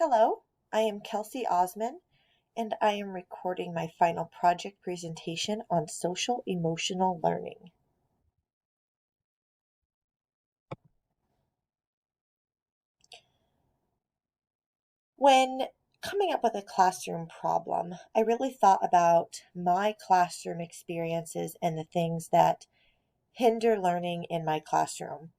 Hello, I am Kelsey Osman, and I am recording my final project presentation on social emotional learning. When coming up with a classroom problem, I really thought about my classroom experiences and the things that hinder learning in my classroom.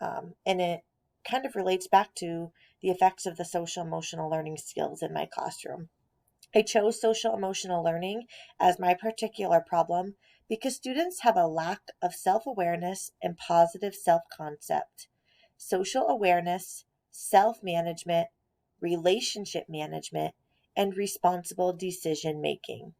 And it kind of relates back to the effects of the social emotional learning skills in my classroom. I chose social emotional learning as my particular problem because students have a lack of self awareness and positive self concept. Social awareness, self management, relationship management, and responsible decision making.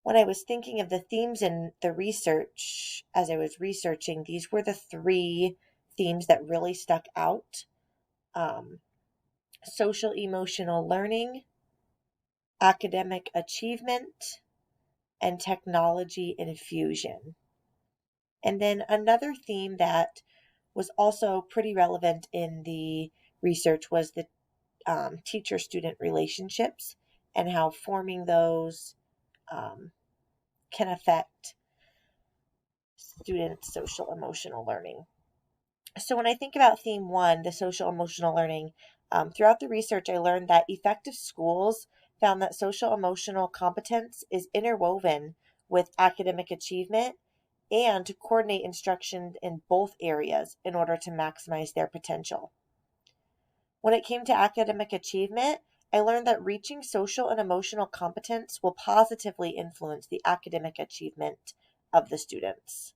When I was thinking of the themes in the research, as I was researching, these were the three themes that really stuck out: um, social emotional learning, academic achievement, and technology infusion. And then another theme that was also pretty relevant in the research was the teacher student relationships and how forming those um, can affect students' social emotional learning. So, when I think about theme one, the social emotional learning, throughout the research, I learned that effective schools found that social emotional competence is interwoven with academic achievement and to coordinate instruction in both areas in order to maximize their potential. When it came to academic achievement, I learned that reaching social and emotional competence will positively influence the academic achievement of the students.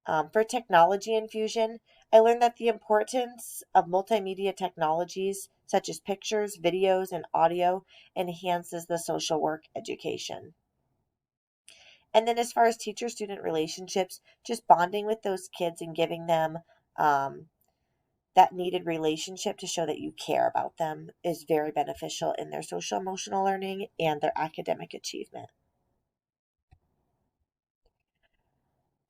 For technology infusion, I learned that the importance of multimedia technologies such as pictures, videos, and audio enhances the social work education. And then, as far as teacher student relationships, just bonding with those kids and giving them um, that needed relationship to show that you care about them is very beneficial in their social emotional learning and their academic achievement.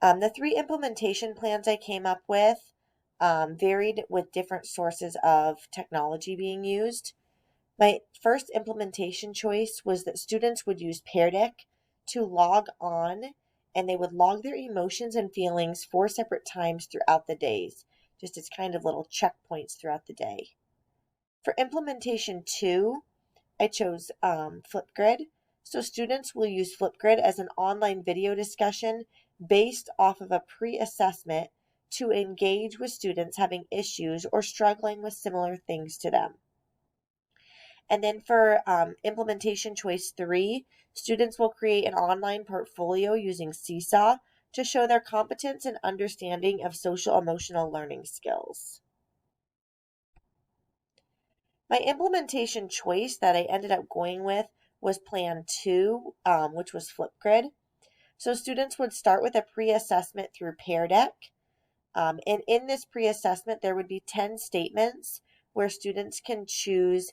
The three implementation plans I came up with varied with different sources of technology being used. My first implementation choice was that students would use Pear Deck to log on and they would log their emotions and feelings 4 separate times throughout the days, just as kind of little checkpoints throughout the day. For implementation two, I chose Flipgrid. So students will use Flipgrid as an online video discussion based off of a pre-assessment to engage with students having issues or struggling with similar things to them. And then for implementation choice three, students will create an online portfolio using Seesaw to show their competence and understanding of social emotional learning skills. My implementation choice that I ended up going with was plan two, which was Flipgrid. So students would start with a pre-assessment through Pear Deck. And in this pre-assessment, there would be 10 statements where students can choose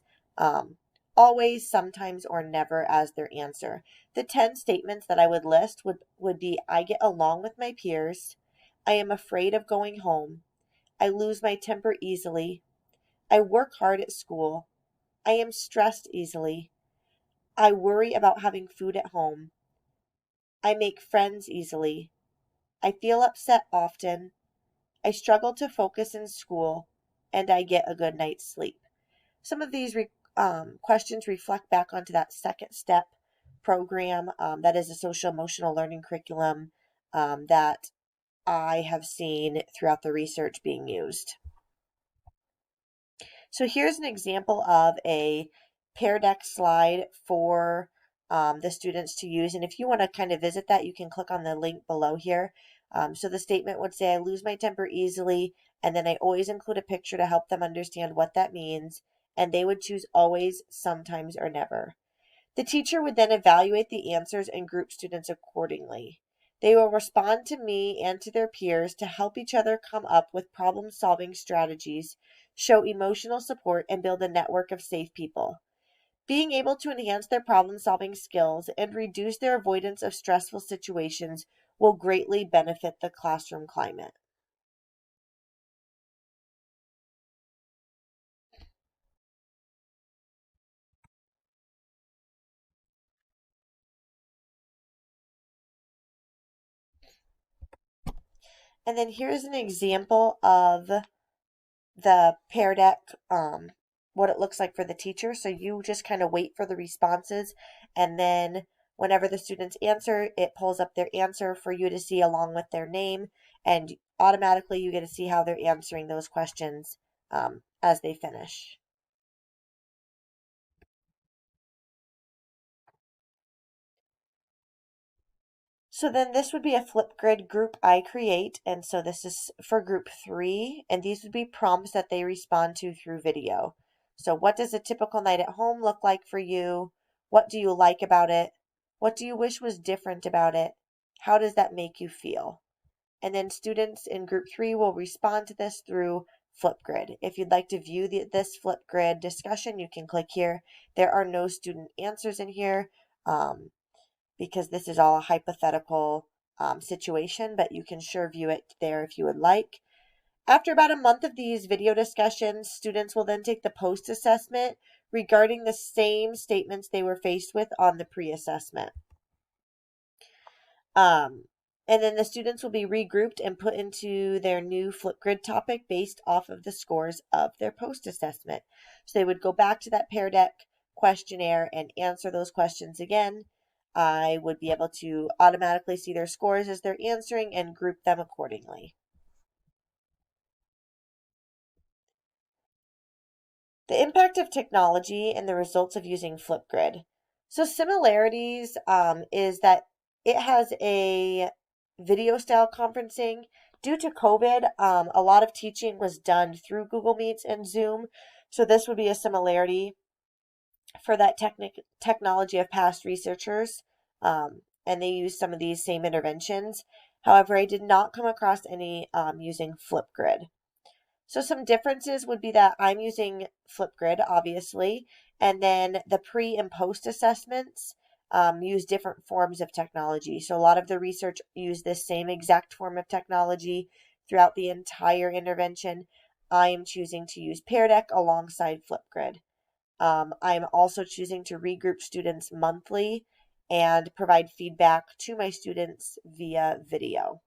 always, sometimes, or never as their answer. The 10 statements that I would list would be: I get along with my peers, I am afraid of going home, I lose my temper easily, I work hard at school, I am stressed easily, I worry about having food at home, I make friends easily, I feel upset often, I struggle to focus in school, and I get a good night's sleep. Some of these questions reflect back onto that second step program that is a social emotional learning curriculum that I have seen throughout the research being used. So here's an example of a Pear Deck slide for the students to use. And if you want to kind of visit that, you can click on the link below here. So the statement would say, I lose my temper easily, and then I always include a picture to help them understand what that means. And they would choose always, sometimes, or never. The teacher would then evaluate the answers and group students accordingly. They will respond to me and to their peers to help each other come up with problem solving strategies, show emotional support, and build a network of safe people. Being able to enhance their problem solving skills and reduce their avoidance of stressful situations will greatly benefit the classroom climate. And then here's an example of the Pear Deck, what it looks like for the teacher. So you just kind of wait for the responses, and then whenever the students answer, it pulls up their answer for you to see along with their name, and automatically you get to see how they're answering those questions as they finish. So then this would be a Flipgrid group I create, and so this is for group 3, and these would be prompts that they respond to through video. So what does a typical night at home look like for you? What do you like about it? What do you wish was different about it? How does that make you feel? And then students in group 3 will respond to this through Flipgrid. If you'd like to view this Flipgrid discussion, you can click here. There are no student answers in here. Because this is all a hypothetical situation, but you can sure view it there if you would like. After about a month of these video discussions, students will then take the post-assessment regarding the same statements they were faced with on the pre-assessment. And then the students will be regrouped and put into their new Flipgrid topic based off of the scores of their post-assessment. So they would go back to that Pear Deck questionnaire and answer those questions again. I would be able to automatically see their scores as they're answering and group them accordingly. The impact of technology and the results of using Flipgrid. So similarities is that it has a video style conferencing. Due to COVID, a lot of teaching was done through Google Meets and Zoom. So this would be a similarity for that technology of past researchers, and they use some of these same interventions. However, I did not come across any using Flipgrid. So some differences would be that I'm using Flipgrid, obviously, and then the pre and post assessments use different forms of technology. So a lot of the research use this same exact form of technology throughout the entire intervention. I am choosing to use Pear Deck alongside Flipgrid. I'm also choosing to regroup students monthly and provide feedback to my students via video.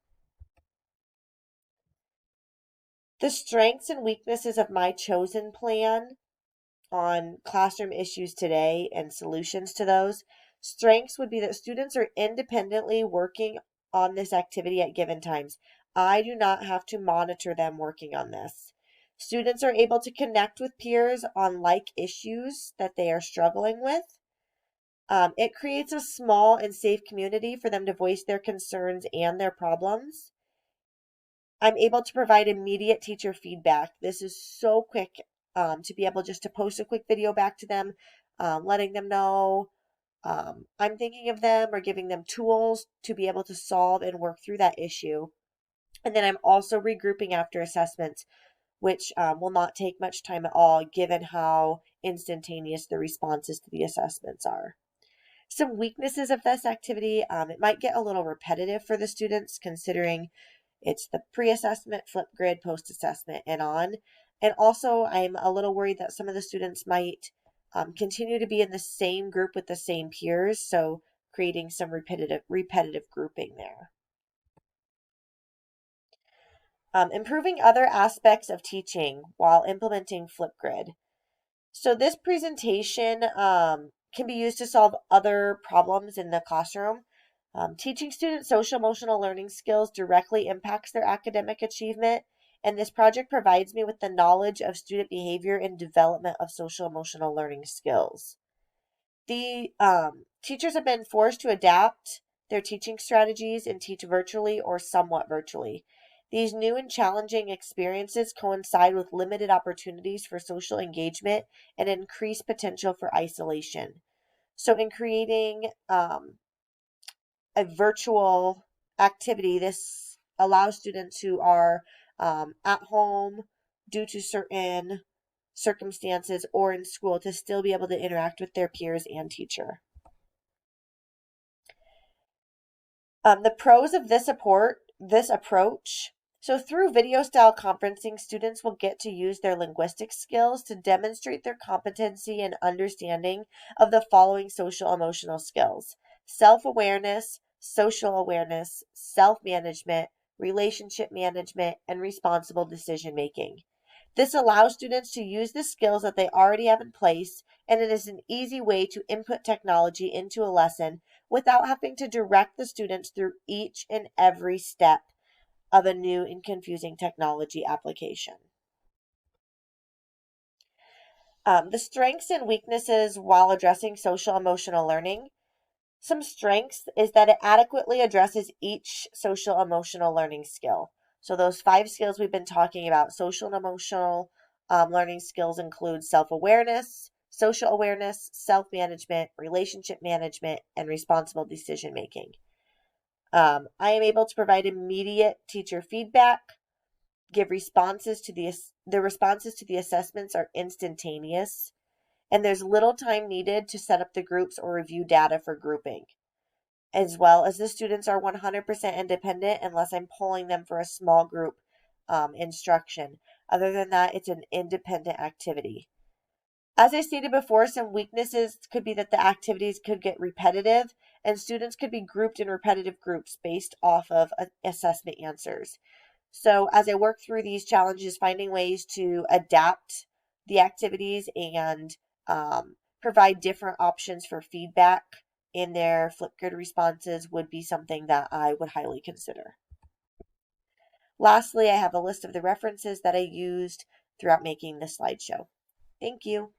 The strengths and weaknesses of my chosen plan on classroom issues today and solutions to those. Strengths would be that students are independently working on this activity at given times. I do not have to monitor them working on this. Students are able to connect with peers on like issues that they are struggling with. It creates a small and safe community for them to voice their concerns and their problems. I'm able to provide immediate teacher feedback. This is so quick to be able just to post a quick video back to them, letting them know I'm thinking of them or giving them tools to be able to solve and work through that issue. And then I'm also regrouping after assessments, which will not take much time at all given how instantaneous the responses to the assessments are. Some weaknesses of this activity, it might get a little repetitive for the students considering it's the pre-assessment, Flipgrid, post-assessment, and on. And also, I'm a little worried that some of the students might continue to be in the same group with the same peers, so creating some repetitive grouping there. Improving other aspects of teaching while implementing Flipgrid. So this presentation can be used to solve other problems in the classroom. Teaching students social emotional learning skills directly impacts their academic achievement, and this project provides me with the knowledge of student behavior and development of social emotional learning skills. The teachers have been forced to adapt their teaching strategies and teach virtually or somewhat virtually. These new and challenging experiences coincide with limited opportunities for social engagement and increased potential for isolation. So in creating a virtual activity, this allows students who are at home due to certain circumstances or in school to still be able to interact with their peers and teacher. The pros of this approach. So through video style conferencing, students will get to use their linguistic skills to demonstrate their competency and understanding of the following social emotional skills: self-awareness, social awareness, self-management, relationship management, and responsible decision making. This allows students to use the skills that they already have in place, and it is an easy way to input technology into a lesson without having to direct the students through each and every step of a new and confusing technology application. The strengths and weaknesses while addressing social emotional learning. Some strengths is that it adequately addresses each social emotional learning skill. So those 5 skills we've been talking about, social and emotional learning skills include self-awareness, social awareness, self-management, relationship management, and responsible decision making. I am able to provide immediate teacher feedback, give responses to the responses to the assessments are instantaneous, and there's little time needed to set up the groups or review data for grouping, as well as the students are 100% independent unless I'm pulling them for a small group instruction. Other than that, it's an independent activity. As I stated before, some weaknesses could be that the activities could get repetitive and students could be grouped in repetitive groups based off of assessment answers. So as I work through these challenges, finding ways to adapt the activities and provide different options for feedback in their Flipgrid responses would be something that I would highly consider. Lastly, I have a list of the references that I used throughout making this slideshow. Thank you.